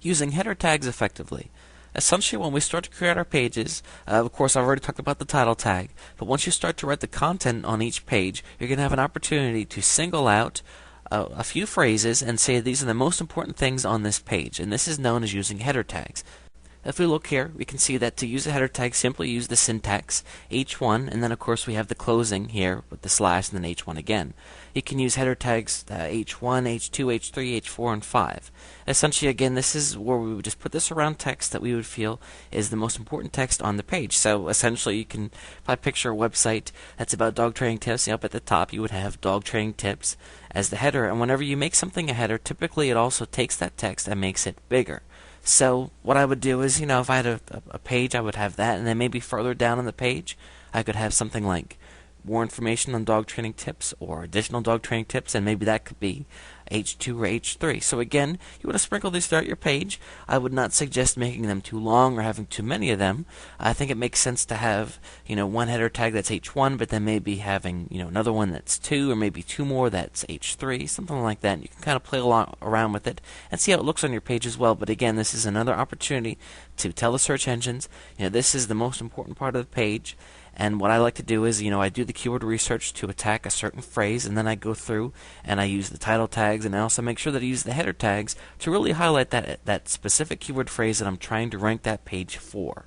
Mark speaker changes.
Speaker 1: Using header tags effectively. Essentially, when we start to create our pages, of course, I've already talked about the title tag, but once you start to write the content on each page, you're going to have an opportunity to single out a few phrases and say these are the most important things on this page, and this is known as using header tags. If we look here, we can see that to use a header tag, simply use the syntax h1, and then of course we have the closing here with the slash and then h1 again. You can use header tags h1, h2, h3, h4, and 5. Essentially, again, this is where we would just put this around text that we would feel is the most important text on the page. So essentially, you can, if I picture a website that's about dog training tips, up at the top you would have dog training tips as the header, and whenever you make something a header, typically it also takes that text and makes it bigger. So what I would do is, if I had a page, I would have that, and then maybe further down on the page, I could have something like more information on dog training tips or additional dog training tips, and maybe that could be H2 or H3. So again, you want to sprinkle these throughout your page. I would not suggest making them too long or having too many of them. I think it makes sense to have, one header tag that's H1, but then maybe having, another one that's 2, or maybe 2 more that's H3, something like that. And you can kind of play around with it and see how it looks on your page as well. But again, this is another opportunity to tell the search engines, this is the most important part of the page. And what I like to do is, I do the keyword research to attack a certain phrase, and then I go through and I use the title tags, and I also make sure that I use the header tags to really highlight that specific keyword phrase that I'm trying to rank that page for.